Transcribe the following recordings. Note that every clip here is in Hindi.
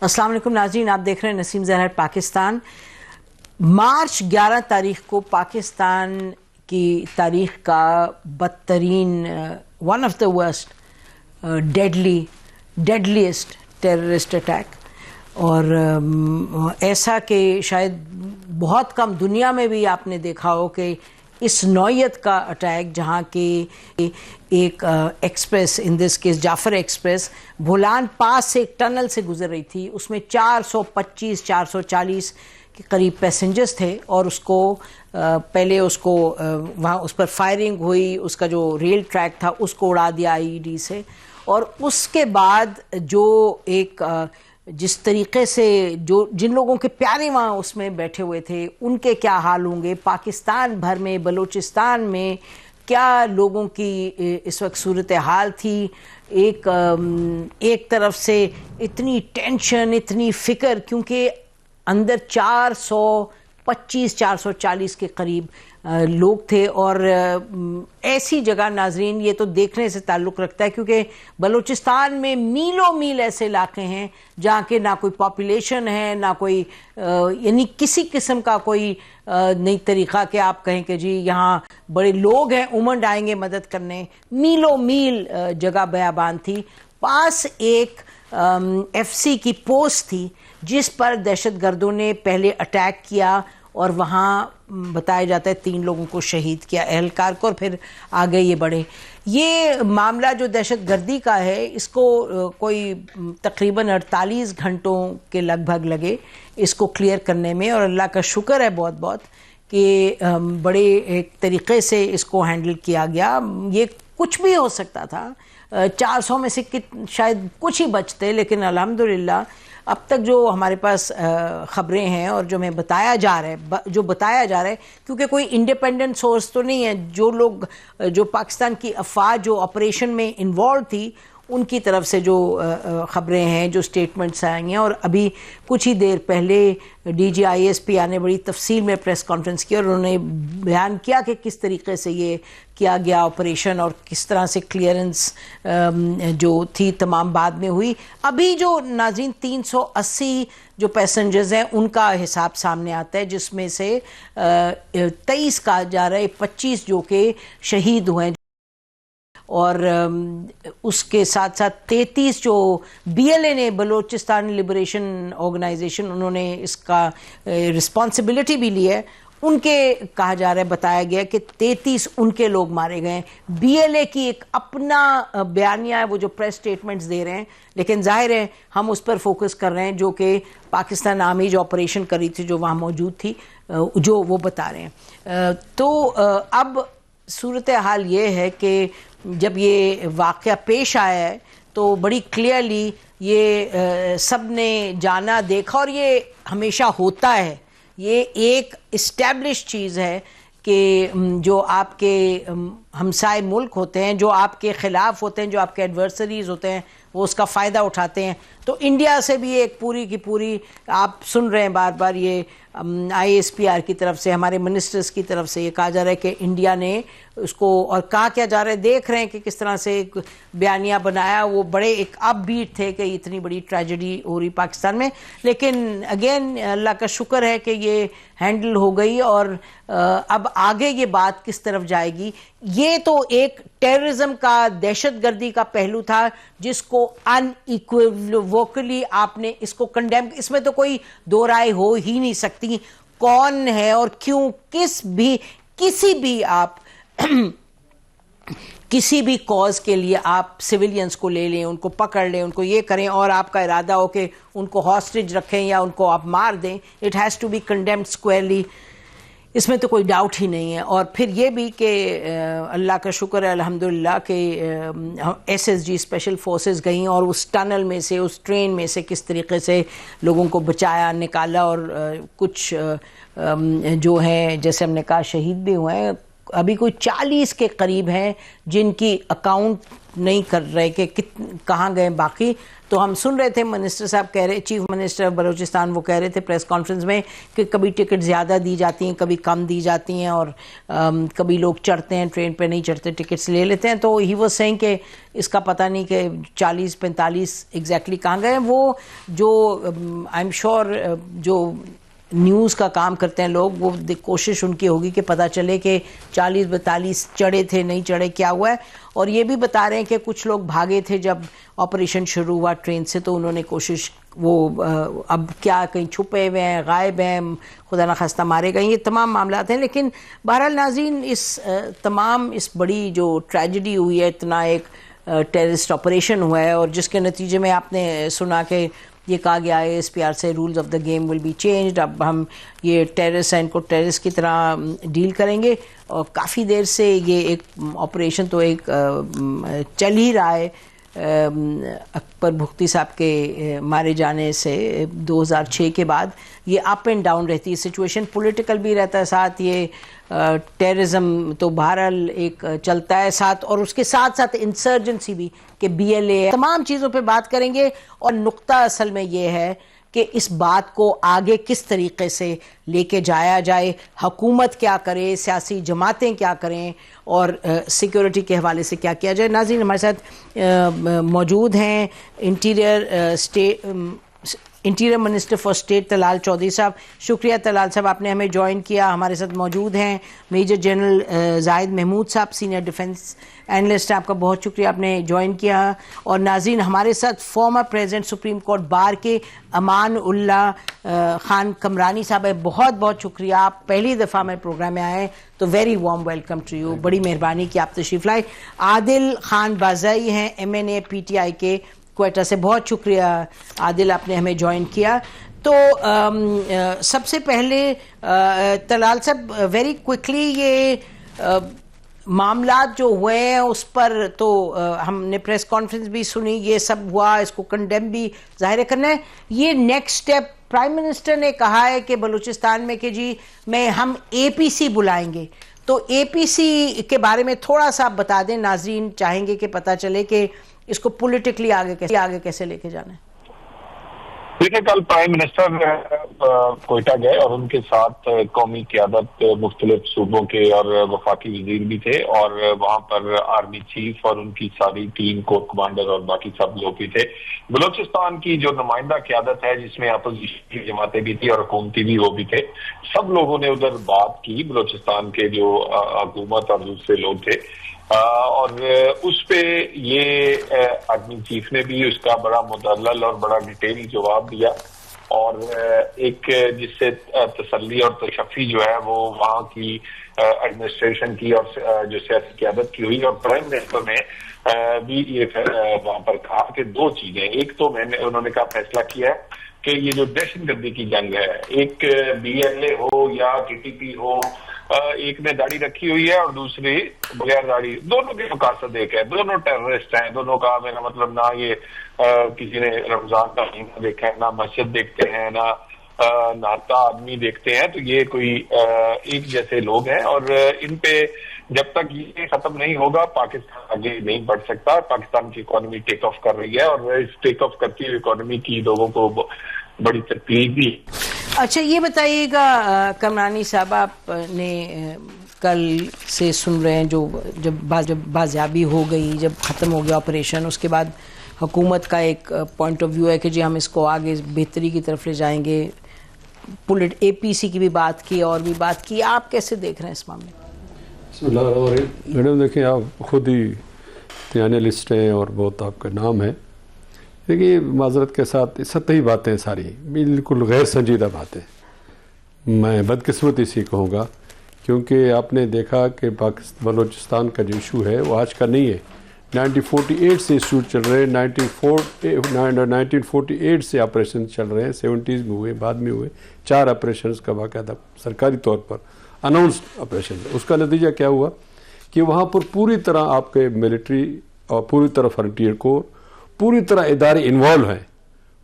अस्सलाम वालेकुम नाज़रीन, आप देख रहे हैं नसीम ज़हर पाकिस्तान। मार्च 11 तारीख को पाकिस्तान की तारीख का बदतरीन one of the worst deadliest terrorist attack, और ऐसा कि शायद बहुत कम दुनिया में भी आपने देखा हो कि इस नौयत का अटैक, जहाँ के एक express, in this case Jafar express, Bolan Pass से एक टनल से गुजर रही थी। उसमें 425-440 के करीब पैसेंजर्स थे, और उसको पहले उसको वहाँ उस पर फायरिंग हुई, उसका जो रेल ट्रैक था उसको उड़ा दिया आईईडी से। और उसके बाद जो एक जिस तरीके से जिन लोगों के प्यारे वहाँ उसमें बैठे हुए थे, उनके क्या हाल होंगे, पाकिस्तान भर में, बलूचिस्तान में क्या लोगों की इस वक्त सूरत हाल थी। एक तरफ से इतनी टेंशन, इतनी फ़िक्र, क्योंकि अंदर 425-440 के करीब लोग थे। और ऐसी जगह नाजरीन, ये तो देखने से ताल्लुक़ रखता है, क्योंकि बलूचिस्तान में मीलों मील ऐसे इलाके हैं जहाँ के ना कोई पॉपुलेशन है, ना कोई यानी किसी किस्म का कोई नई तरीक़ा कि आप कहें कि जी यहाँ बड़े लोग हैं, उमंड आएंगे मदद करने। मीलों मील जगह बयाबान थी। पास एक FC की पोस्ट थी जिस पर दहशतगर्दों ने पहले अटैक किया, और वहाँ बताया जाता है 3 लोगों को शहीद किया, एहलकार को, और फिर आगे ये बढ़े। ये मामला जो दहशतगर्दी का है, इसको कोई तकरीबन 48 घंटों के लगभग लगे इसको क्लियर करने में, और अल्लाह का शुक्र है बहुत बहुत कि बड़े एक तरीक़े से इसको हैंडल किया गया। ये कुछ भी हो सकता था, 400 में से शायद कुछ ही बचते, लेकिन अल्हम्दुलिल्लाह अब तक जो हमारे पास ख़बरें हैं और जो हमें बताया जा रहा है, क्योंकि कोई इंडिपेंडेंट सोर्स तो नहीं है, जो पाकिस्तान की अफवाज जो ऑपरेशन में इन्वॉल्व थी उनकी तरफ से जो ख़बरें हैं, जो स्टेटमेंट्स आई हैं। और अभी कुछ ही देर पहले DG ISP ने बड़ी तफसील में प्रेस कॉन्फ्रेंस की, और उन्होंने बयान किया कि किस तरीके से ये किया गया ऑपरेशन, और किस तरह से क्लियरेंस जो थी तमाम बाद में हुई। अभी जो नाज़रीन 380 जो पैसेंजर्स हैं उनका हिसाब सामने आता है, जिसमें से 23 कहा जा रहा है, 25 जो कि शहीद हुए हैं, और उसके साथ साथ 33 जो BLA ने, बलूचिस्तान लिबरेशन ऑर्गेनाइजेशन, उन्होंने इसका रिस्पॉन्सिबिलिटी भी ली है। उनके कहा जा रहा है, बताया गया कि 33 उनके लोग मारे गए। BLA की एक अपना बयानिया है, वो जो प्रेस स्टेटमेंट्स दे रहे हैं, लेकिन जाहिर है हम उस पर फोकस कर रहे हैं जो कि पाकिस्तान आर्मी जो ऑपरेशन करी थी, जो वहाँ मौजूद थी, जो वो बता रहे हैं। तो अब सूरत हाल ये है कि जब ये वाक़या पेश आया है तो बड़ी क्लियरली ये सब ने जाना, देखा, और ये हमेशा होता है, ये एक इस्टेब्लिश चीज़ है कि जो आपके हमसाए मुल्क होते हैं, जो आपके ख़िलाफ़ होते हैं, जो आपके एडवर्सरीज़ होते हैं, वो उसका फ़ायदा उठाते हैं। तो इंडिया से भी एक पूरी की पूरी आप सुन रहे हैं बार बार, ये ISPR की तरफ से, हमारे मिनिस्टर्स की तरफ से ये कहा जा रहा है कि इंडिया ने उसको, और कहा क्या जा रहा है, देख रहे हैं कि किस तरह से एक बयानिया बनाया, वो बड़े एक अपबीट थे कि इतनी बड़ी ट्रेजेडी हो रही पाकिस्तान में। लेकिन अगेन अल्लाह का शुक्र है कि ये हैंडल हो गई, और अब आगे ये बात किस तरफ जाएगी। ये तो एक टेररिज्म का, दहशतगर्दी का पहलू था, जिसको अनइक्विवोकली आपने इसको कंडेम, इसमें तो कोई दो राय हो ही नहीं सकती। कौन है और क्यों, किसी भी आप किसी भी कॉज के लिए आप सिविलियंस को ले लें, उनको पकड़ लें, उनको ये करें, और आपका इरादा हो कि उनको हॉस्टेज रखें या उनको आप मार दें, it has to be condemned squarely, इसमें तो कोई डाउट ही नहीं है। और फिर ये भी कि अल्लाह का शुक्र है अल्हम्दुलिल्लाह कि SSG स्पेशल फोर्सेस गई, और उस टनल में से, उस ट्रेन में से किस तरीके से लोगों को बचाया, निकाला, और कुछ जो हैं, जैसे हमने कहा, शहीद भी हुए हैं। अभी कोई 40 के करीब हैं जिनकी अकाउंट नहीं कर रहे कि कहाँ गए बाकी। तो हम सुन रहे थे मिनिस्टर साहब कह रहे, चीफ मिनिस्टर ऑफ बलूचिस्तान वो कह रहे थे प्रेस कॉन्फ्रेंस में कि कभी टिकट ज़्यादा दी जाती हैं, कभी कम दी जाती हैं, और कभी लोग चढ़ते हैं ट्रेन पे नहीं चढ़ते, टिकट्स ले लेते हैं। तो ही वाज सेइंग कि इसका पता नहीं कि 40-45 एग्जैक्टली कहाँ गए। वो जो आई एम श्योर जो न्यूज़ का काम करते हैं लोग, वो कोशिश उनकी होगी कि पता चले कि 40-42 चढ़े थे, नहीं चढ़े, क्या हुआ है। और ये भी बता रहे हैं कि कुछ लोग भागे थे जब ऑपरेशन शुरू हुआ ट्रेन से, तो उन्होंने कोशिश वो अब क्या कहीं छुपे हुए हैं, गायब हैं, खुदा न खास्ता मारे गए, ये तमाम मामला हैं। लेकिन बहरहाल नाज़रीन, इस तमाम इस बड़ी जो ट्रेजेडी हुई है, इतना एक टेररिस्ट ऑपरेशन हुआ है और जिसके नतीजे में आपने सुना कि ये कहा गया है ASPR से rules of the game will be changed. अब हम ये टेररिस्ट हैं, इनको टेररिस्ट की तरह डील करेंगे। और काफ़ी देर से ये एक ऑपरेशन तो एक चल ही रहा है। अकबर भुक्ती साहब के मारे जाने से 2006 के बाद ये अप एंड डाउन रहती है सिचुएशन, पॉलिटिकल भी रहता है साथ, ये टेररिज्म तो बहरहाल एक चलता है साथ, और उसके साथ साथ इंसर्जेंसी भी कि BLA, तमाम चीज़ों पे बात करेंगे। और नुक्ता असल में ये है कि इस बात को आगे किस तरीके से लेके जाया जाए, हुकूमत क्या करे, सियासी जमातें क्या करें, और सिक्योरिटी के हवाले से क्या किया जाए। नाज़रीन, हमारे साथ मौजूद हैं interior minister for state Talal Chaudhry साहब। शुक्रिया तलाल साहब, आपने हमें ज्वाइन किया। हमारे साथ मौजूद हैं मेजर जनरल जाहिद महमूद साहब, सीनियर डिफेंस एनालिस्ट, आपका बहुत शुक्रिया, आपने ज्वाइन किया। और नाज़रीन, हमारे साथ former president supreme court bar के अमान उल्लाह खान कमरानी साहब है। बहुत बहुत शुक्रिया, आप पहली दफ़ा मेरे प्रोग्राम में आए, तो very warm welcome to you, बड़ी मेहरबानी कि आप तशरीफ़ लाए। आदिल खान बाज़ाई हैं MNA PTI के क्वेटा से, बहुत शुक्रिया आदिल, आपने हमें ज्वाइन किया। तो सबसे पहले तलाल साहब, वेरी क्विकली, ये मामला जो हुए हैं उस पर तो हमने प्रेस कॉन्फ्रेंस भी सुनी, ये सब हुआ, इसको कंडेम भी जाहिर करना है। ये नेक्स्ट स्टेप प्राइम मिनिस्टर ने कहा है कि बलूचिस्तान में कि जी हम APC बुलाएंगे, तो APC के बारे में थोड़ा सा आप बता दें, नाजरीन चाहेंगे कि पता चले कि इसको पॉलिटिकली आगे कैसे लेके जाना है। देखिए, कल प्राइम मिनिस्टर कोयटा गए और उनके साथ कौमी क़यादत मुख्तलिफ सूबों के और वफाकी वजीर भी थे, और वहां पर आर्मी चीफ और उनकी सारी टीम, कोर कमांडर और बाकी सब लोग भी थे। बलूचिस्तान की जो नुमाइंदा क़यादत है, जिसमें अपोजिशन की जमातें भी थी और हुकूमती भी वो भी थे, सब लोगों ने उधर बात की। बलूचिस्तान के जो हुकूमत और दूसरे लोग थे, और उस पे ये आर्मी चीफ ने भी उसका बड़ा मुदल्लल और बड़ा डिटेल जवाब दिया, और एक जिससे तसल्ली और तशफ़ी जो है वो वहाँ की एडमिनिस्ट्रेशन की और जो सियासी क़यादत की हुई। और प्राइम मिनिस्टर ने भी ये वहाँ पर कहा कि दो चीजें, एक तो उन्होंने कहा फैसला किया है कि ये जो दहशतगर्दी की जंग है, एक BLA हो या TTP हो, एक ने दाढ़ी रखी हुई है और दूसरी बगैर दाढ़ी, दोनों के मकासद एक है, दोनों टेररिस्ट हैं। दोनों का मेरा मतलब ना ये किसी ने रमजान का महीना देखा है, ना मस्जिद देखते हैं, ना नहाता आदमी देखते हैं, तो ये कोई एक जैसे लोग हैं। और इन पे जब तक ये खत्म नहीं होगा पाकिस्तान आगे नहीं बढ़ सकता। पाकिस्तान की इकोनॉमी टेक ऑफ कर रही है, और इस टेक ऑफ करती हुई इकोनॉमी की लोगों को बड़ी तकलीफ भी। अच्छा, ये बताइएगा कमरानी साहब, आपने कल से सुन रहे हैं जब बाजियाबी हो गई, जब ख़त्म हो गया ऑपरेशन, उसके बाद हुकूमत का एक पॉइंट ऑफ व्यू है कि जी हम इसको आगे बेहतरी की तरफ ले जाएंगे, APC की भी बात की और भी बात की, आप कैसे देख रहे हैं इस मामले? मैडम देखिए, आप खुद ही एनालिस्ट हैं और बहुत आपका नाम है। देखिए, माजरत के साथ सतही बातें सारी बिल्कुल गैर संजीदा बातें, मैं बदकिस्मती से कहूँगा, क्योंकि आपने देखा कि बलूचिस्तान का जो इशू है वो आज का नहीं है। 1948 से इशू चल रहे हैं, 1948 से ऑपरेशन चल रहे हैं, 70s में हुए, बाद में हुए 4 ऑपरेशन का बाकायदा सरकारी तौर पर अनाउंस्ड ऑपरेशन। उसका नतीजा क्या हुआ कि वहाँ पर पूरी तरह आपके मिलिट्री और पूरी तरह फ्रंटियर कोर, पूरी तरह इदारे इन्वॉल्व हैं,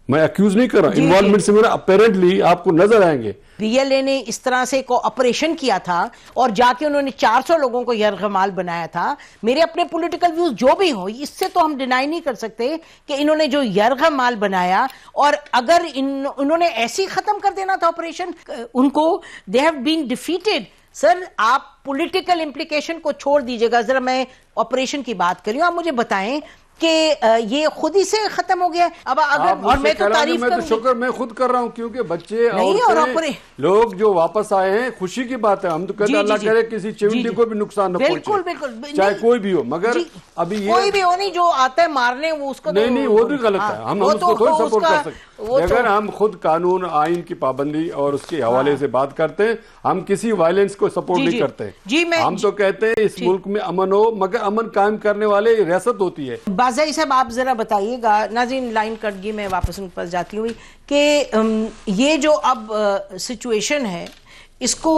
मैं अक्यूज नहीं कर रहा, इन्वॉल्वमेंट से मेरा अपेरेंटली आपको नजर आएंगे। बीएलए ने इस तरह से एक ऑपरेशन किया था और जाके उन्होंने 400 लोगों को यरगमाल बनाया था। मेरे अपने पॉलिटिकल व्यूज जो भी हो, इससे तो हम डिनाई नहीं कर सकते कि इन्होंने जो यरगमाल बनाया, और अगर उन्होंने ऐसे ही खत्म कर देना था ऑपरेशन उनको, they have been defeated. Sir, आप पॉलिटिकल इम्प्लीकेशन को छोड़ दीजिएगा, जरा मैं ऑपरेशन की बात कर रही हूं। आप मुझे बताएं कि ये खुद ही से खत्म हो गया। अब अगर, और मैं तो तारीफ मैं तो शुक्र मैं खुद कर रहा हूं, क्योंकि बच्चे और लोग जो वापस आए हैं, खुशी की बात है। हम तो कहते हैं अल्लाह करे किसी चिमटी को भी नुकसान न पहुंचे, बिल्कुल, चाहे कोई भी हो, मगर अभी ये कोई भी हो नहीं, जो आता है मारने वो उसको नहीं, वो भी गलत है। हम उसको थोड़ी सपोर्ट कर सकते। अगर हम खुद कानून आइन की पाबंदी और उसके हवाले से बात करते हैं, हम किसी वायलेंस को सपोर्ट नहीं करते। हम तो कहते हैं इस मुल्क में अमन हो, मगर अमन कायम करने वाले रियासत होती है। बाज़ाई साहब, आप जरा बताइएगा, नाज़रीन लाइन कट गई, मैं वापस उन पर जाती हुई, कि ये जो अब सिचुएशन है, इसको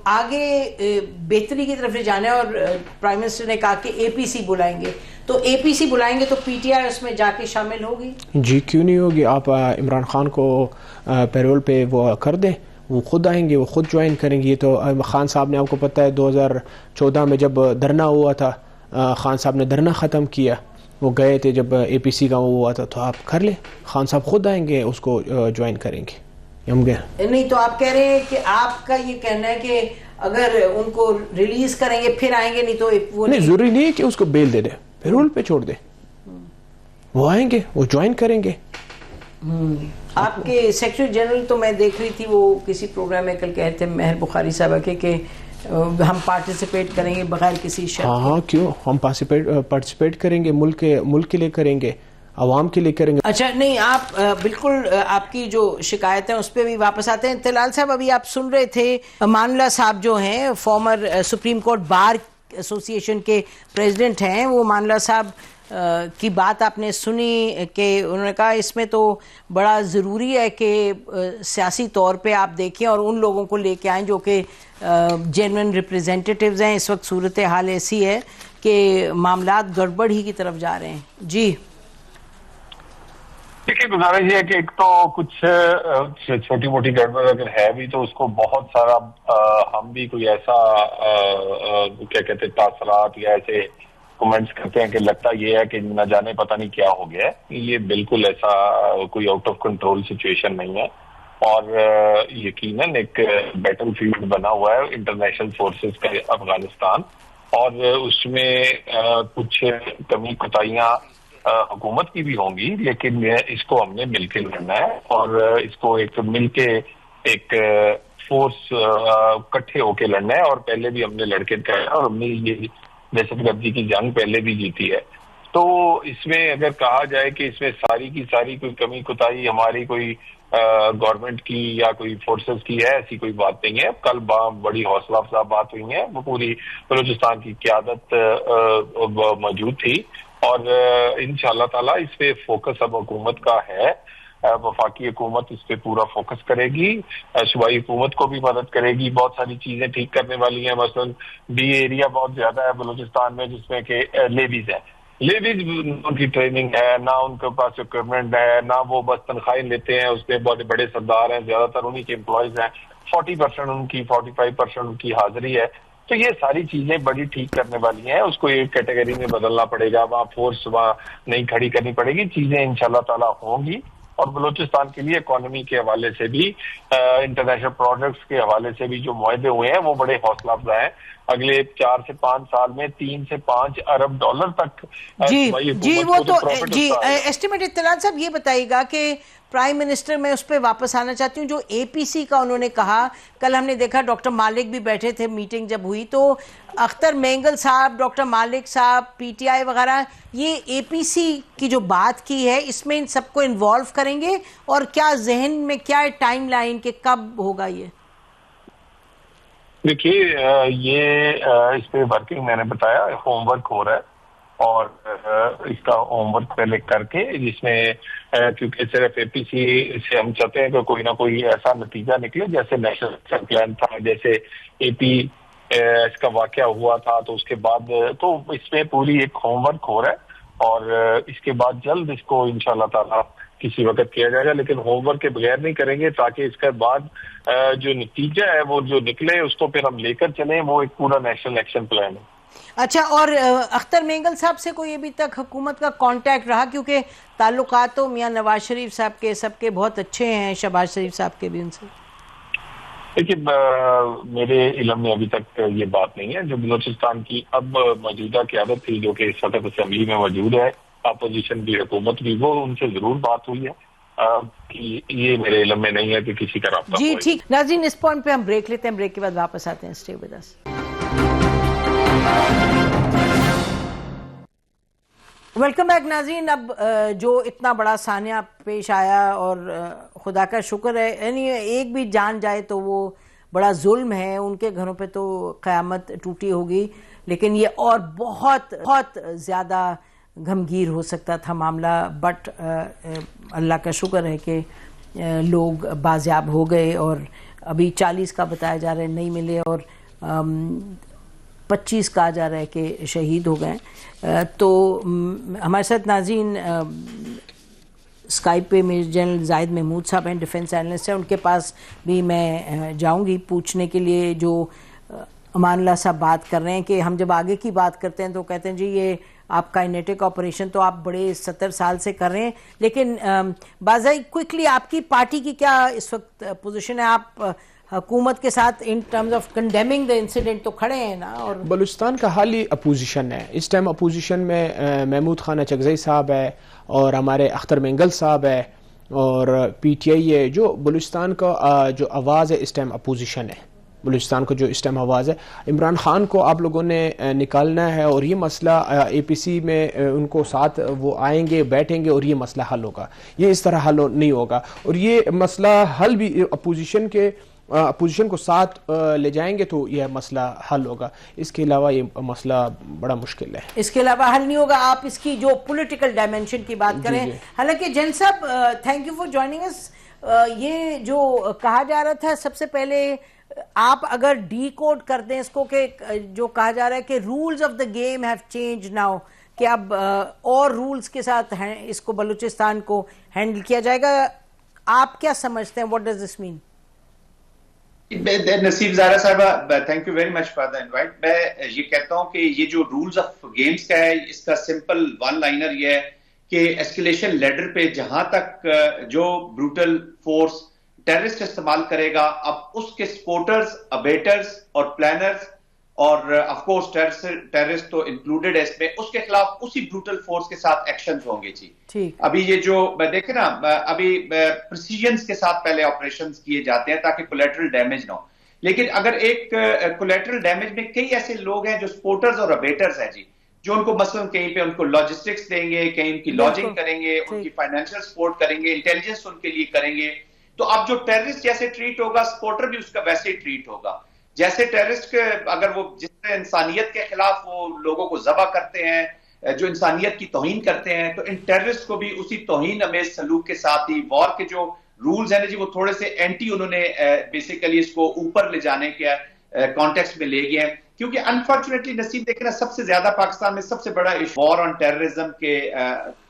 आगे बेहतरी की तरफ ले जाना है। और प्राइम मिनिस्टर ने कहा कि एपीसी बुलाएंगे, तो एपीसी बुलाएंगे तो पीटीआई उसमें जाके शामिल होगी? जी क्यों नहीं होगी। आप इमरान खान को पैरोल पे वो कर दें, वो खुद आएंगे, वो खुद ज्वाइन करेंगे। तो खान साहब ने, आपको पता है 2014 में जब धरना हुआ था, खान साहब ने धरना ख़त्म किया, वो गए थे जब एपीसी का वो हुआ था। तो आप कर ले, खान साहब खुद आएंगे, उसको ज्वाइन करेंगे। हम गए नहीं, तो आप कह रहे हैं कि आपका ये कहना है कि अगर उनको रिलीज करेंगे फिर आएंगे, नहीं तो वो नहीं, जरूरी नहीं है कि उसको बेल दे दे, पैरोल पे छोड़ दे, वो आएंगे, वो ज्वाइन करेंगे। आपके सेक्रेटरी जनरल, तो मैं देख रही थी वो किसी प्रोग्राम में कल कहते थे महर बुखारी साहब के हम पार्टिसिपेट करेंगे बगैर किसी शर्त। हाँ, क्यों, हम पार्टिसिपेट करेंगे, मुल्क के लिए करेंगे, आवाम के लिए करेंगे। अच्छा, नहीं, आप बिल्कुल आपकी जो शिकायत है उस पर भी वापस आते हैं। तलाल साहब, अभी आप सुन रहे थे मानुल्लाह साहब जो हैं, former supreme court bar association के प्रेसिडेंट हैं, वो मानुल्लाह साहब की बात आपने सुनी कि उन्होंने कहा इसमें तो बड़ा ज़रूरी है कि सियासी तौर पे आप देखें और उन लोगों को लेके आएँ जो कि जेन्युइन रिप्रेजेंटेटिव्स हैं। इस वक्त सूरत हाल ऐसी है कि मामलात गड़बड़ ही की तरफ जा रहे हैं। जी देखिए, गुजारिश ये है कि एक तो कुछ छोटी मोटी गड़बड़ अगर है भी, तो उसको बहुत सारा हम भी कोई ऐसा क्या कहते हैं तासरात या ऐसे कमेंट्स करते हैं कि लगता ये है कि न जाने पता नहीं क्या हो गया है। ये बिल्कुल ऐसा कोई आउट ऑफ कंट्रोल सिचुएशन नहीं है, और यकीनन एक बैटल फील्ड बना हुआ है इंटरनेशनल फोर्सेस का अफगानिस्तान, और उसमें कुछ कमी कुताहियां हुकूमत की भी होंगी, लेकिन इसको हमने मिलकर लड़ना है और इसको एक मिलके एक फोर्स इकट्ठे होके लड़ना है। और पहले भी हमने लड़के दिखाया और हमने ये दहशतगर्दी की जंग पहले भी जीती है। तो इसमें अगर कहा जाए कि इसमें सारी की सारी कोई कमी कुताही हमारी कोई गवर्नमेंट की या कोई फोर्सेस की है, ऐसी कोई बात नहीं है। कल बड़ी हौसला अफजा बात हुई है, वो पूरी बलूचिस्तान की क़यादत मौजूद थी, और इंशाअल्लाह ताला इस पे फोकस अब हुकूमत का है। वफाकी हुकूमत इस पे पूरा फोकस करेगी, सूबाई हुकूमत को भी मदद करेगी, बहुत सारी चीजें ठीक करने वाली हैं। मसलन बी एरिया बहुत ज्यादा है बलूचिस्तान में, जिसमें कि लेवीज है, लेवीज उनकी ट्रेनिंग है ना, उनके पास इक्विपमेंट है ना, वो बस तनख्वाहें लेते हैं, उसमें बहुत बड़े सरदार हैं, ज्यादातर उन्हीं के एम्प्लॉयज हैं। 40% उनकी 45% उनकी हाजिरी है। तो ये सारी चीजें बड़ी ठीक करने वाली हैं, उसको एक कैटेगरी में बदलना पड़ेगा, वहाँ फोर्स वहाँ नहीं खड़ी करनी पड़ेगी, चीजें इंशाल्लाह ताला होंगी। और बलूचिस्तान के लिए इकोनॉमी के हवाले से भी, इंटरनेशनल प्रोडक्ट्स के हवाले से भी जो मुआहदे हुए हैं वो बड़े हौसला अफजा हैं। अगले 4 से 5 साल में 3 से 5 अरब डॉलर तक जी वो तो जी एस्टिमेट। इत्तलात साहब, ये बताइएगा कि प्राइम मिनिस्टर, मैं उस पर वापस आना चाहती हूँ, जो एपीसी का उन्होंने कहा, कल हमने देखा डॉक्टर मालिक भी बैठे थे मीटिंग जब हुई, तो अख्तर मेंगल साहब, डॉक्टर मालिक साहब, पीटीआई वगैरह, ये एपीसी की जो बात की है इसमें इन सबको इन्वॉल्व करेंगे, और क्या जहन में क्या है टाइम लाइन के कब होगा ये? देखिए, ये इस पे वर्किंग मैंने बताया होमवर्क हो रहा है, और इसका होमवर्क पहले करके, जिसमें क्योंकि सिर्फ एपीसी से हम चाहते हैं कि कोई ना कोई ऐसा नतीजा निकले, जैसे नेशनल एक्शन प्लान था, जैसे एपी इसका वाकया हुआ था, तो उसके बाद तो इसमें पूरी एक होमवर्क हो रहा है, और इसके बाद जल्द इसको इंशाल्लाह ताला किसी वक्त किया जाएगा, लेकिन होमवर्क के बगैर नहीं करेंगे, ताकि इसके बाद जो नतीजा है वो जो निकले उसको फिर हम लेकर चलें। वो एक पूरा नेशनल एक्शन प्लान है। अच्छा, और अख्तर मेंगल साहब से कोई अभी तक हुकूमत का कांटेक्ट रहा? क्योंकि ताल्लुकात तो मियां नवाज शरीफ साहब के सबके बहुत अच्छे हैं, शहबाज शरीफ साहब के भी उनसे। देखिए, मेरे इल्म में अभी तक ये बात नहीं है। जो बलोचिस्तान की अब मौजूदा क़यादत थी, जो कि सदर असम्बली में मौजूद है, अपोजिशन की हुकूमत भी, वो उनसे जरूर बात हुई है। कि ये मेरे इल्म में नहीं है कि किसी का राब्ता जी ठीक। नाज़रीन, इस पॉइंट पे हम ब्रेक लेते हैं, ब्रेक के बाद वापस आते हैं। Stay with us. Welcome back नाज़रीन। अब जो इतना बड़ा सानिया पेश आया, और खुदा का शुक्र है, यानी एक भी जान जाए तो वो बड़ा जुल्म है। उनके घरों पे तो क़यामत टूटी होगी, लेकिन ये और बहुत बहुत ज़्यादा गमगीर हो सकता था मामला। बट अल्लाह का शुक्र है कि लोग बाज़याब हो गए, और अभी 40 का बताया जा रहा है नहीं मिले, और 25 कहा जा रहा है कि शहीद हो गए। तो हमारे साथ नाज़रीन स्काइप पे मेजर जनरल जाहिद महमूद साहब हैं, डिफेंस एनालिस्ट हैं। उनके पास भी मैं जाऊंगी पूछने के लिए। जो अमानुल्लाह साहब बात कर रहे हैं कि हम जब आगे की बात करते हैं तो कहते हैं जी ये आप काइनेटिक ऑपरेशन तो आप बड़े 70 साल से कर रहे हैं, लेकिन बाज़ाई क्विकली आपकी पार्टी की क्या इस वक्त पोजीशन है? आप हुकूमत के साथ in terms of condemning the incident तो खड़े हैं ना? और बलूचिस्तान का हाल ही अपोजिशन है इस टाइम। अपोजिशन में महमूद खान अचकज़ई साहब है, और हमारे अख्तर मेंगल साहब है, और PTI है। जो बलूचिस्तान का जो आवाज़ है इस टाइम अपोजिशन है। बलूचिस्तान को जो इस टाइम आवाज़ है, इमरान खान को आप लोगों ने निकालना है, और ये मसला APC में उनको साथ वो आएंगे, बैठेंगे, और ये मसला हल होगा। ये इस तरह हल नहीं होगा, और ये मसला हल भी अपोजिशन को साथ ले जाएंगे तो यह मसला हल होगा। इसके अलावा ये मसला बड़ा मुश्किल है। इसके अलावा हल नहीं होगा। आप इसकी जो पॉलिटिकल डायमेंशन की बात करें, हालांकि जैन साहब thank you for joining us. ये जो कहा जा रहा था, सबसे पहले आप अगर डी कोड कर दें इसको, कि जो कहा जा रहा है कि rules of the game have change now, कि अब और रूल्स के साथ इसको बलूचिस्तान को हैंडल किया जाएगा। आप क्या समझते हैं? What does this mean? नसीब ज़ारा साहबा, thank you very much for the invite. मैं ये कहता हूं कि ये जो रूल्स ऑफ गेम्स का है, इसका सिंपल वन लाइनर ये है कि एस्केलेशन लेडर पे जहां तक जो ब्रूटल फोर्स टेररिस्ट इस्तेमाल करेगा, अब उसके सपोर्टर्स, अबेटर्स और प्लानर्स और ऑफ कोर्स टेररिस्ट तो इंक्लूडेड है इसमें, उसके खिलाफ उसी ब्रूटल फोर्स के साथ एक्शंस होंगे जी। अभी ये जो देखे ना, अभी प्रिसीजन के साथ पहले ऑपरेशंस किए जाते हैं ताकि कोलैटरल डैमेज ना हो, लेकिन अगर एक कोलैटरल डैमेज में कई ऐसे लोग हैं जो सपोर्टर्स और अबेटर्स हैं जी, जो उनको मसलन कहीं पे उनको लॉजिस्टिक्स देंगे, कहीं उनकी लॉजिंग करेंगे, उनकी फाइनेंशियल सपोर्ट करेंगे, इंटेलिजेंस उनके लिए करेंगे, तो अब जो टेररिस्ट जैसे ट्रीट होगा, सपोर्टर भी उसका वैसे ही ट्रीट होगा। जैसे टेररिस्ट के अगर वो जिस तरह इंसानियत के खिलाफ वो लोगों को जबा करते हैं, जो इंसानियत की तौहीन करते हैं, तो इन टेररिस्ट को भी उसी तौहीन अमेज सलूक के साथ ही वॉर के जो रूल्स हैं जी, वो थोड़े से एंटी उन्होंने बेसिकली इसको ऊपर ले जाने के कॉन्टेक्स्ट में ले गए हैं। क्योंकि अनफॉर्चुनेटली नसीब देखे ना, सबसे ज्यादा पाकिस्तान में सबसे बड़ा वॉर ऑन टेररिज्म के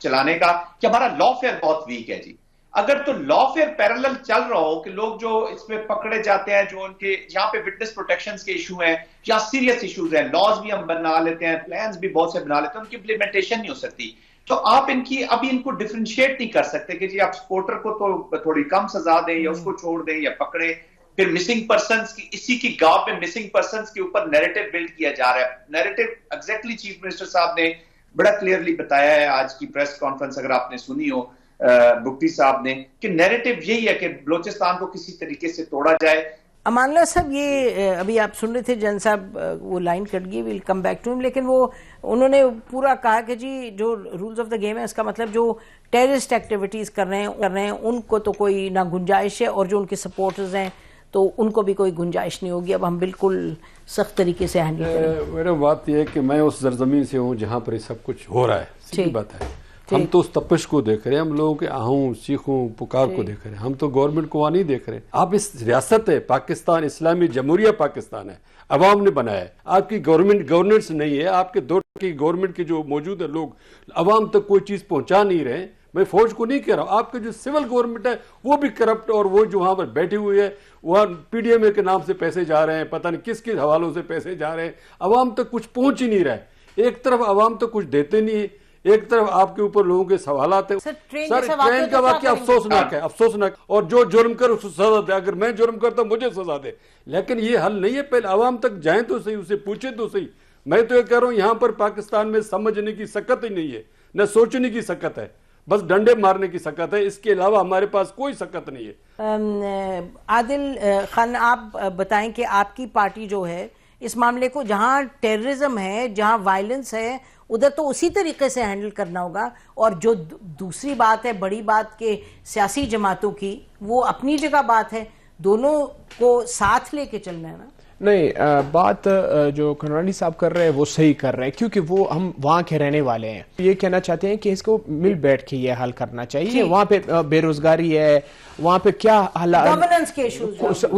चलाने का कि हमारा लॉफेयर बहुत वीक है जी। अगर तो लॉफेयर पैरेलल चल रहा हो कि लोग जो इसमें पकड़े जाते हैं, जो उनके यहाँ पे विटनेस प्रोटेक्शन के इशू हैं या सीरियस इशूज हैं, लॉज भी हम बना लेते हैं, प्लान्स भी बहुत से बना लेते हैं, उनकी इम्प्लीमेंटेशन नहीं हो सकती। तो आप अभी इनको डिफरेंशिएट नहीं कर सकते कि जी आप सपोर्टर को तो थोड़ी कम सजा दें या उसको छोड़ दें या पकड़े। फिर मिसिंग पर्संस की, इसी की गांव में मिसिंग पर्संस के ऊपर नैरेटिव बिल्ड किया जा रहा है। नैरेटिव एग्जैक्टली चीफ मिनिस्टर साहब ने बड़ा क्लियरली बताया है आज की प्रेस कॉन्फ्रेंस, अगर आपने सुनी हो बुक्टी साहब ने, कि नैरेटिव यही है कि बलोचिस्तान को किसी तरीके से तोड़ा जाए। अमानुल्लाह साहब, ये अभी आप सुन रहे थे जन साहब, वो लाइन कट गई, will come back to him, लेकिन वो उन्होंने पूरा कहा कि जी जो रूल्स ऑफ द गेम है, इसका मतलब जो टेररिस्ट एक्टिविटीज कर रहे हैं उनको तो कोई ना गुंजाइश है, और जो उनके सपोर्टर्स हैं तो उनको भी कोई गुंजाइश नहीं होगी। अब हम बिल्कुल सख्त तरीके से हैंडल करेंगे। मेरा बात यह है कि मैं उस सरजमीन से हूँ जहाँ पर सब कुछ हो रहा है, सीधी बात है। हम तो उस तपश को देख रहे हैं, हम लोगों के आहूं चीखों पुकार को देख रहे हैं, हम तो गवर्नमेंट को वहाँ नहीं देख रहे। आप इस रियासत है पाकिस्तान, इस्लामी जमहूरिया पाकिस्तान है, अवाम ने बनाया है, आपकी गवर्नेंस नहीं है, आपके दौर की गवर्नमेंट के जो मौजूद है लोग अवाम तक कोई चीज पहुंचा नहीं रहे, मैं फौज को नहीं कह रहा हूं, आपके जो सिविल गवर्नमेंट है वो भी करप्ट, और वो जो वहां पर बैठी हुई है वहां पीडीएमए के नाम से पैसे जा रहे हैं, पता नहीं किस किस हवालों से पैसे जा रहे हैं, अवाम तक कुछ पहुंच ही नहीं रहा है। एक तरफ अवाम तो कुछ देते नहीं है, एक तरफ आपके ऊपर लोगों के सवाल आते हैं। सर ट्रेन का वाक्य अफसोसनाक है, अफसोसनाक। और जो जुर्म कर उसको सजा दे, अगर मैं जुर्म करता हूं मुझे सजा दे, लेकिन ये हल नहीं है। पहले अवाम तक जाए तो सही, उसे पूछे तो सही। मैं तो ये कह रहा हूं यहां पर पाकिस्तान में समझने की सकत ही नहीं है, न सोचने की सकत है, बस डंडे मारने की सकत है, इसके अलावा हमारे पास कोई सकत नहीं है। आदिल खान, आप बताएं कि आपकी पार्टी जो है इस मामले को, जहां टेररिज्म है, जहां वायलेंस है, उधर तो उसी तरीके से हैंडल करना होगा, और जो दूसरी बात है बड़ी बात के सियासी जमातों की, वो अपनी जगह बात है, दोनों को साथ लेके चलना है ना। नहीं, बात जो कनवानी साहब कर रहे हैं वो सही कर रहे हैं, क्योंकि वो हम वहाँ के रहने वाले हैं। ये कहना चाहते हैं कि इसको मिल बैठ के ये हल करना चाहिए। वहाँ पे बेरोजगारी है, वहाँ पे क्या गवर्नेंस के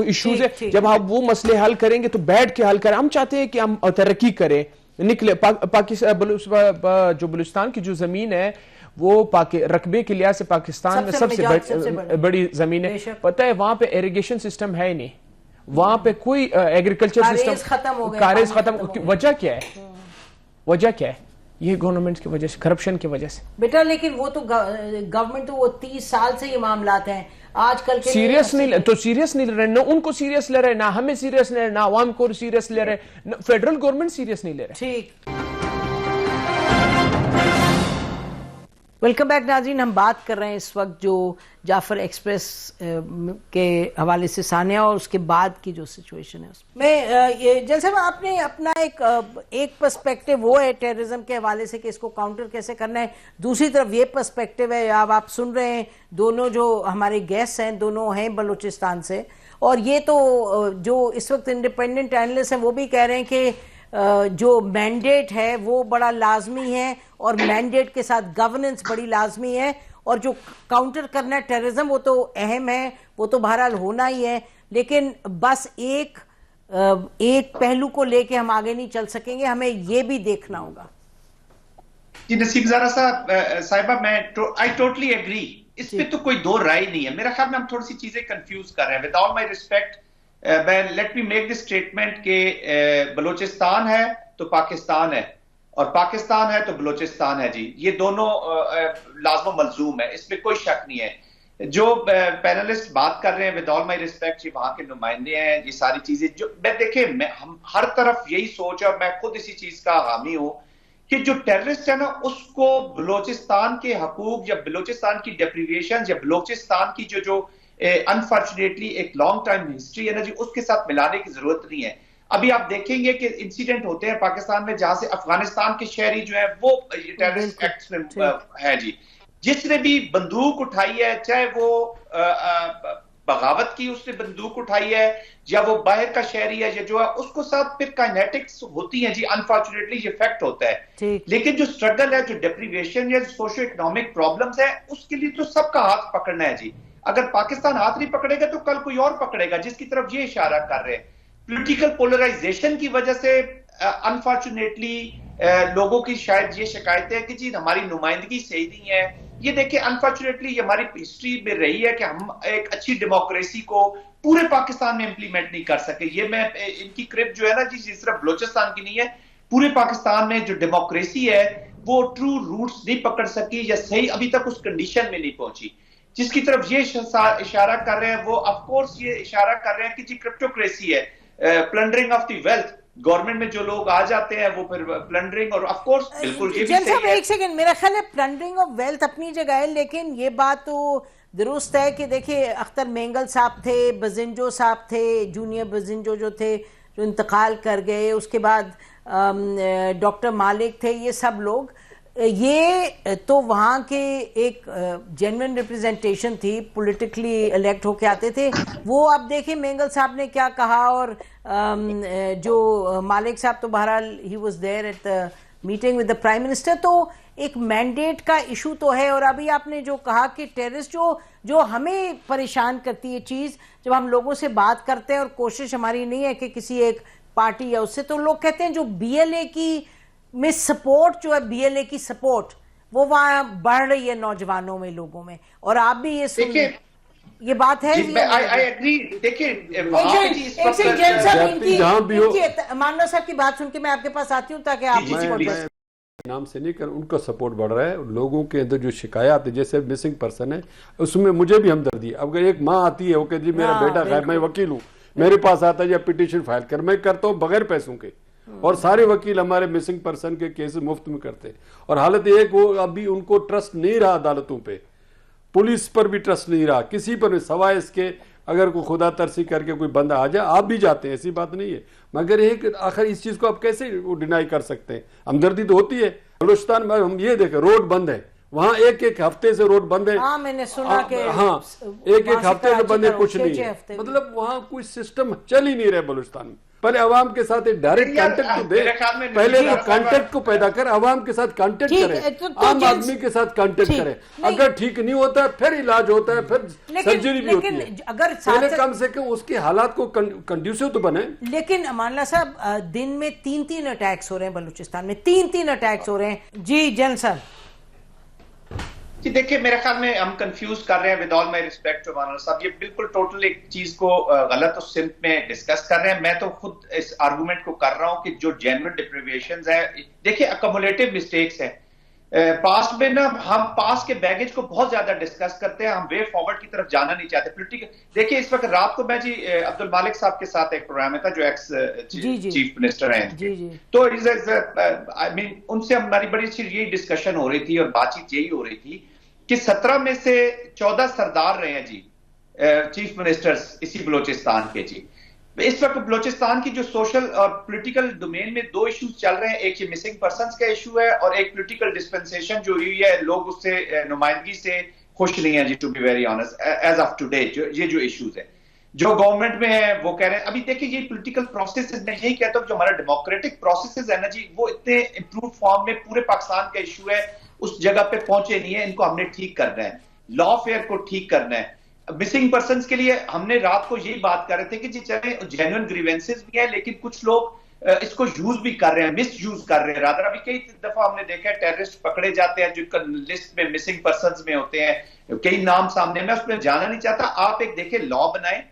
इश्यूज है, जब आप वो मसले हल करेंगे तो बैठ के हल करें। हम चाहते हैं कि हम तरक्की करें, निकले पाकिस्तान, जो बलूचिस्तान की जो जमीन है वो रकबे के लिहाज से पाकिस्तान में सबसे बड़ी जमीन है। पता है वहाँ पे इरिगेशन सिस्टम है ही नहीं, वहां पे कोई एग्रीकल्चर सिस्टम खत्म हो गया, कारेज खत्म। वजह क्या है? वजह क्या है? ये गवर्नमेंट की वजह से, करप्शन की वजह से बेटा। लेकिन वो तो गवर्नमेंट तो वो 30 साल से ये मामलात हैं, आजकल के सीरियस नहीं, तो सीरियस नहीं ले रहे, ना उनको सीरियस ले रहे, ना हमें सीरियस ले रहे, ना आवाम को सीरियस ले रहे, फेडरल गवर्नमेंट सीरियस नहीं ले रहे। ठीक, वेलकम बैक नाज़रीन। हम बात कर रहे हैं इस वक्त जो जाफर एक्सप्रेस के हवाले से सानिया और उसके बाद की जो सिचुएशन है उसमें, जैसे आपने अपना एक पर्सपेक्टिव वो है टेररिज्म के हवाले से कि इसको काउंटर कैसे करना है, दूसरी तरफ ये पर्सपेक्टिव है, अब आप सुन रहे हैं दोनों जो हमारे गेस्ट हैं दोनों हैं बलूचिस्तान से, और ये तो जो इस वक्त इंडिपेंडेंट एनालिस्ट हैं वो भी कह रहे हैं कि जो मैंडेट है वो बड़ा लाजमी है, और मैंडेट के साथ गवर्नेंस बड़ी लाजमी है, और जो काउंटर करना है टेररिज्म वो तो अहम है, वो तो बहरहाल होना ही है, लेकिन बस एक पहलू को लेके हम आगे नहीं चल सकेंगे, हमें ये भी देखना होगा। जी नसीब ज़ारा साहिबा, मैं आई टोटली एग्री, इस पे तो कोई दो राय नहीं है। मेरा ख्याल में हम थोड़ी सी चीजें कंफ्यूज कर रहे हैं। With all my respect, let me make this statement के बलूचिस्तान है तो पाकिस्तान है, और पाकिस्तान है तो बलूचिस्तान है। जी, ये दोनों लाज़िम मलजूम है, इसमें कोई शक नहीं है। जो पैनलिस्ट बात कर रहे हैं, विद ऑल माय रिस्पेक्ट, ये वहां के नुमाइंदे हैं, ये सारी चीजें जो हम हर तरफ यही सोच है, और मैं खुद इसी चीज का हामी हूं कि जो टेररिस्ट है ना, उसको बलूचिस्तान के हकूक या बलूचिस्तान की डेप्रिवेशन या बलूचिस्तान की जो अनफॉर्चुनेटली एक लॉन्ग टाइम हिस्ट्री है ना जी, उसके साथ मिलाने की जरूरत नहीं है। अभी आप देखेंगे कि इंसिडेंट होते हैं पाकिस्तान में जहां से अफगानिस्तान के शहरी जो है वो टेररिस्ट एक्ट्स में है जी। जिसने भी बंदूक उठाई है, चाहे वो बगावत की उसने बंदूक उठाई है, या वो बाहर का शहरी है, या जो है उसको साथ फिर काइनेटिक्स होती है जी। अनफॉर्चुनेटली ये फैक्ट होता है। लेकिन जो स्ट्रगल है, जो डेप्रिवेशन या सोशो इकोनॉमिक प्रॉब्लम्स है, उसके लिए तो सबका हाथ पकड़ना है जी। अगर पाकिस्तान हाथ नहीं पकड़ेगा तो कल कोई और पकड़ेगा, जिसकी तरफ ये इशारा कर रहे हैं। पॉलिटिकल पोलराइजेशन की वजह से अनफॉर्चुनेटली लोगों की शायद ये शिकायत है कि जी हमारी नुमाइंदगी सही नहीं है। ये देखिए, अनफॉर्चुनेटली हमारी हिस्ट्री में रही है कि हम एक अच्छी डेमोक्रेसी को पूरे पाकिस्तान में इंप्लीमेंट नहीं कर सके। ये मैं इनकी क्रिप जो है ना जी, सिर्फ बलूचिस्तान की नहीं है, पूरे पाकिस्तान में जो डेमोक्रेसी है वो ट्रू रूट्स नहीं पकड़ सकी, या सही अभी तक उस कंडीशन में नहीं पहुंची। जिसकी तरफ ये इशारा कर रहे हैं वो ऑफ कोर्स ये इशारा कर रहे हैं कि जी क्रिप्टोक्रेसी है, plundering of the wealth. Government में जो लोग आ जाते हैं वो फिर प्लंडरिंग, और ऑफ कोर्स बिल्कुल ये भी सही है। एक सेकंड, मेरा ख्याल है प्लंडरिंग ऑफ वेल्थ अपनी जगह है, लेकिन ये बात तो दुरुस्त है कि देखिए अख्तर मेंगल साहब थे, बजिंजो साहब थे, जूनियर बजिंजो जो थे जो इंतकाल कर गए, उसके बाद डॉक्टर मालिक थे, ये सब लोग, ये तो वहाँ के एक जेन्युइन रिप्रेजेंटेशन थी, पॉलिटिकली इलेक्ट होके आते थे वो। अब देखिए मेंगल साहब ने क्या कहा, और जो मालिक साहब तो बहरहाल he was there at the meeting with the prime minister. तो एक मैंडेट का इशू तो है, और अभी आपने जो कहा कि टेररिस्ट जो हमें परेशान करती है चीज़, जब हम लोगों से बात करते हैं और कोशिश हमारी नहीं है कि किसी एक पार्टी या उससे, तो लोग कहते हैं जो BLA की में सपोर्ट जो है, BLA की सपोर्ट वो वहाँ बढ़ रही है नौजवानों में, लोगों में, और आप भी ये सुन, ये बात है। I agree. देखिए मानना साहब की बात सुन के मैं आपके पास आती हूँ ताकि आप नाम से नहीं कर, उनका सपोर्ट बढ़ रहा है। लोगों के अंदर जो शिकायत है, जैसे मिसिंग पर्सन है, उसमें मुझे भी हमदर्दी है। अब एक माँ आती है, वो कहती है मेरा बेटा गायब, मैं वकील हूँ, मेरे पास आता है या पिटीशन फाइल कर, मैं करता हूँ बगैर पैसों के, और सारे वकील हमारे मिसिंग पर्सन के केस मुफ्त में करते हैं। और हालत एक, वो अभी उनको ट्रस्ट नहीं रहा अदालतों पे, पुलिस पर भी ट्रस्ट नहीं रहा, किसी पर भी, सवाए इसके अगर कोई खुदा तरसी करके कोई बंदा आ जाए, आप भी जाते हैं, ऐसी बात नहीं है। मगर एक आखिर इस चीज को आप कैसे डिनाई कर सकते हैं? हमदर्दी तो होती है। बलूचिस्तान में हम ये देखें, रोड बंद है वहाँ, एक हफ्ते से रोड बंद है। हाँ, मैंने सुना कि हाँ, एक हफ्ते से बंद है, कुछ नहीं है, मतलब वहाँ कोई सिस्टम चल ही नहीं रहा बलूचिस्तान में। पहले अवाम के साथ एक डायरेक्ट कांटेक्ट तो दे, पहले तो कांटेक्ट को पैदा कर, अवाम के साथ कांटेक्ट करे, आम आदमी के साथ कांटेक्ट करे। अगर ठीक नहीं होता है फिर इलाज होता है, फिर सर्जरी भी होती है। अगर पहले कम से कम उसके हालात को कंड्यूसिव तो बने। लेकिन अमानुल्लाह साहब, दिन में 3-3 अटैक्स हो रहे हैं बलूचिस्तान में, 3-3 अटैक्स हो रहे हैं। जी जन सर जी, देखिए मेरे ख्याल में हम कंफ्यूज कर रहे हैं, with all my respect to Manav साहब, ये बिल्कुल टोटल एक चीज को गलत उस सिम्त में डिस्कस कर रहे हैं। मैं तो खुद इस आर्गुमेंट को कर रहा हूं कि जो जेन्युइन डिप्रिवेशंस है, देखिए अकमुलेटिव मिस्टेक्स है। पास्ट में ना हम पास के बैगेज को बहुत ज्यादा डिस्कस करते हैं, हम वे फॉरवर्ड की तरफ जाना नहीं चाहते। पोलिटिकल देखिए, इस वक्त रात को मैं जी अब्दुल मालिक साहब के साथ एक प्रोग्राम में था, जो एक्स चीफ मिनिस्टर हैं, तो आई मीन उनसे हमारी बड़ी अच्छी यही डिस्कशन हो रही थी और बातचीत यही हो रही थी कि 17 में से 14 सरदार रहे हैं जी चीफ मिनिस्टर्स इसी बलोचिस्तान के जी। इस वक्त बलोचिस्तान की जो सोशल और पॉलिटिकल डोमेन में 2 इश्यूज चल रहे हैं, एक ये मिसिंग पर्संस का इशू है और एक पॉलिटिकल डिस्पेंसेशन जो हुई है, लोग उससे नुमाइंदगी से खुश नहीं है जी, to be very honest as of today. ये जो इश्यूज है जो गवर्नमेंट में है, वो कह रहे हैं अभी देखिए ये पॉलिटिकल प्रोसेस, मैं यही कहता हूँ जो हमारा डेमोक्रेटिक प्रोसेस है ना जी, वो इतने इंप्रूव फॉर्म में पूरे पाकिस्तान का इशू है उस जगह पे पहुंचे नहीं है। इनको हमने ठीक करना है, लॉ फेयर को ठीक करना है। मिसिंग पर्संस के लिए हमने रात को यही बात कर रहे थे कि जी चले जेन्युइन ग्रीवेंसेस भी है, लेकिन कुछ लोग इसको यूज भी कर रहे हैं, मिस यूज कर रहे हैं। रादर अभी कई दफा हमने देखा है टेररिस्ट पकड़े जाते हैं जिनका लिस्ट में मिसिंग पर्संस में होते हैं, कई नाम सामने, मैं उसमें जाना नहीं चाहता। आप एक देखें लॉ बनाएं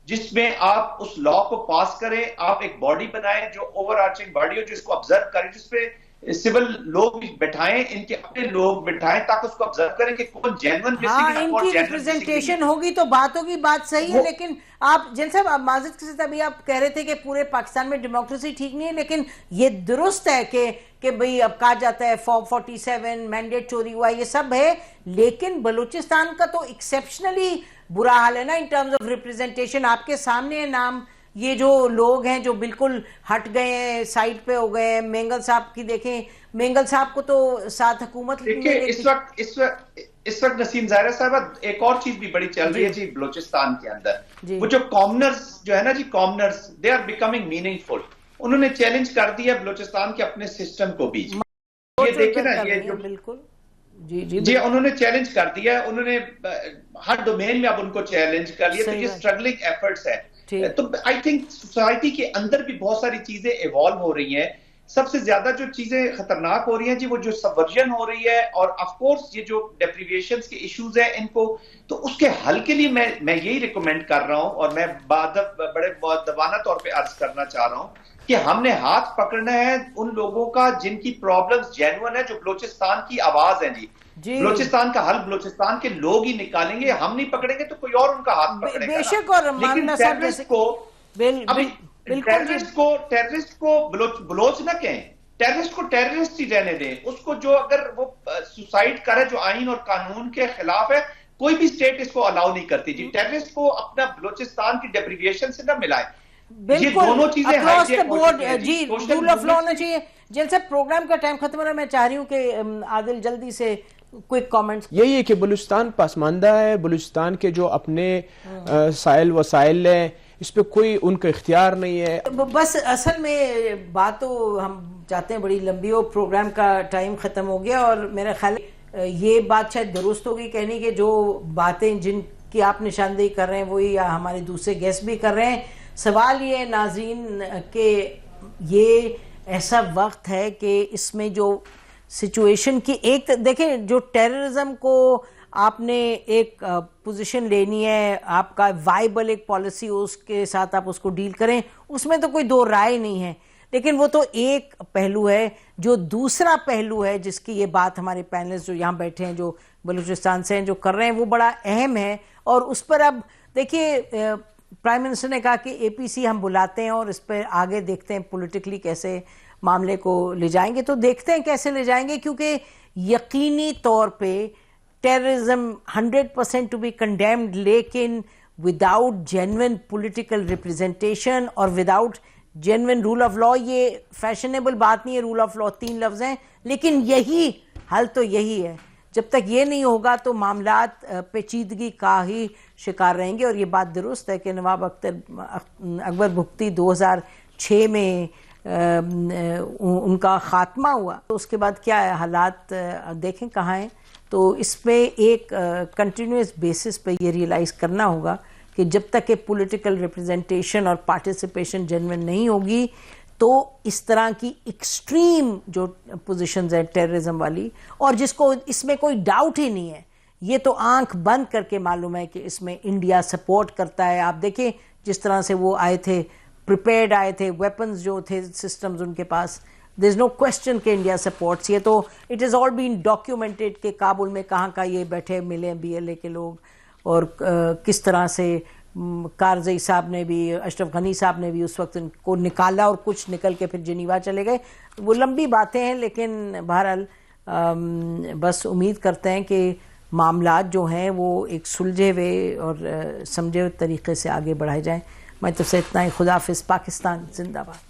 जिसमें आप उस लॉ को पास करें, आप एक बॉडी बनाएं जो ओवरआर्चिंग बॉडी हो, जिसको ऑब्जर्व करें, जिसपे सिविल लोग बैठाएं, इनके अपने लोग बैठाएं ताकि उसको ऑब्जर्व करें कि कौन जेन्युइन मिसिंग है, इनकी रिप्रेजेंटेशन होगी तो बात होगी, बात सही है। लेकिन आप जैन साहब, आप माजिद के साथ अभी आप कह रहे थे कि पूरे पाकिस्तान में डेमोक्रेसी ठीक नहीं है, लेकिन ये दुरुस्त है कि भाई अब कहा जाता है फॉर्म 47 मैंडेट चोरी हुआ, ये सब है, लेकिन बलूचिस्तान का तो एक्सेप्शनली बुरा हाल है ना इन टर्म्स ऑफ रिप्रेजेंटेशन। आपके सामने है नाम, ये जो लोग हैं जो बिल्कुल हट गए हैं, साइड पे हो गए हैं। मेंगल साहब की देखें, मेंगल साहब को तो साथ हुकूमत देखिए इस वक्त नसीम ज़ाहिरा साहब, एक और चीज भी बड़ी चल रही है जी बलूचिस्तान के अंदर, वो जो कॉमनर्स जो है ना जी, commoners they are becoming meaningful. उन्होंने चैलेंज कर दिया बलूचिस्तान के अपने सिस्टम को भी। ये देखिए ना, ये जो बिल्कुल जी उन्होंने चैलेंज कर दिया, उन्होंने हर डोमेन में अब उनको चैलेंज कर लिया। तो ये स्ट्रगलिंग एफर्ट्स है। तो आई थिंक सोसाइटी के अंदर भी बहुत सारी चीजें इवॉल्व हो रही हैं। सबसे ज्यादा जो चीजें खतरनाक हो रही हैं जी, वो जो सबवर्जन हो रही है, और ऑफ कोर्स ये जो डेप्रिवेशंस के इश्यूज हैं इनको, तो उसके हल के लिए मैं यही रिकमेंड कर रहा हूं, और मैं बड़े दबाना तौर पे अर्ज करना चाह रहा हूं कि हमने हाथ पकड़ना है उन लोगों का जिनकी प्रॉब्लम्स जेन्युइन है, जो बलूचिस्तान की आवाज है जी। बलूचिस्तान का हल बलूचिस्तान के लोग ही निकालेंगे, हम नहीं पकड़ेंगे तो कोई और उनका हाथ पकड़ेगा। बेशक, और लेकिन टेररिस्ट को बलोच ना कहें, टेररिस्ट को टेररिस्ट ही रहने दें। उसको जो अगर वो सुसाइड करे जो आइन और कानून के खिलाफ है, कोई भी स्टेट इसको अलाउ नहीं करती जी। टेररिस्ट को अपना बलूचिस्तान की डेप्रिवेशन से ना मिलाए। ये दोनों चीजें अक्रॉस द बोर्ड जी रूल ऑफ लॉ होना चाहिए। जैसे प्रोग्राम का टाइम खत्म हो रहा है, मैं चाह रही हूँ कि आदिल जल्दी से क्विक कमेंट्स। यही है कि बलूचिस्तान पसमानदा है, बलूचिस्तान के जो अपने साइल वसाइल हैं इस पे कोई उनका इख्तियार नहीं है। बस असल में बात तो हम चाहते हैं बड़ी लंबी हो, प्रोग्राम का टाइम खत्म हो गया, और मेरा ख्याल ये बात शायद दुरुस्त होगी कहने की, जो बातें जिनकी आप निशानदेही कर रहे हैं वही हमारे दूसरे गेस्ट भी कर रहे हैं। सवाल ये नाज़रीन के ये ऐसा वक्त है कि इसमें जो सिचुएशन की एक देखें, जो टेररिज्म को आपने एक पोजीशन लेनी है, आपका वाइबल एक पॉलिसी हो, उसके साथ आप उसको डील करें, उसमें तो कोई दो राय नहीं है। लेकिन वो तो एक पहलू है। जो दूसरा पहलू है जिसकी ये बात हमारे पैनलिस्ट जो यहाँ बैठे हैं, जो बलूचिस्तान से हैं, जो कर रहे हैं, वो बड़ा अहम है। और उस पर अब देखिए, प्राइम मिनिस्टर ने कहा कि एपीसी हम बुलाते हैं और इस पर आगे देखते हैं पॉलिटिकली कैसे मामले को ले जाएंगे। तो देखते हैं कैसे ले जाएंगे, क्योंकि यकीनी तौर पे टेररिज्म 100% टू बी कंडेम्ड, लेकिन विदाउट जेन्युइन पॉलिटिकल रिप्रेजेंटेशन और without genuine rule of law. ये फैशनेबल बात नहीं है, रूल ऑफ लॉ 3 लफ्ज हैं, लेकिन यही हल तो यही है। जब तक ये नहीं होगा तो मामलात पेचीदगी का ही शिकार रहेंगे। और ये बात दुरुस्त है कि नवाब अकबर भुगती 2006 में उनका खात्मा हुआ, तो उसके बाद क्या है, हालात देखें कहाँ हैं। तो इसमें एक कंटिन्यूस बेसिस पे ये रियलाइज़ करना होगा कि जब तक कि पॉलिटिकल रिप्रेजेंटेशन और पार्टिसिपेशन जेन्युइन नहीं होगी, तो इस तरह की एक्सट्रीम जो पोजीशंस है टेररिज्म वाली, और जिसको इसमें कोई डाउट ही नहीं है, ये तो आंख बंद करके मालूम है कि इसमें इंडिया सपोर्ट करता है। आप देखें जिस तरह से वो आए थे, प्रिपेयर्ड आए थे, वेपन्स जो थे, सिस्टम्स उनके पास, देयर इज नो क्वेश्चन कि इंडिया सपोर्ट्स। ये तो it is all been documented कि काबुल में कहाँ ये बैठे मिले BLA के लोग, और किस तरह से कारज़ई साहब ने भी, अशरफ गनी साहब ने भी उस वक्त इनको निकाला और कुछ निकल के फिर जिनीवा चले गए। वो लंबी बातें हैं, लेकिन बहरहाल बस उम्मीद करते हैं कि मामलात जो हैं वो एक सुलझे हुए और समझे हुए तरीके से आगे बढ़ाए जाएं। मैं तो से इतना ही। खुदा हाफिज़। पाकिस्तान जिंदाबाद।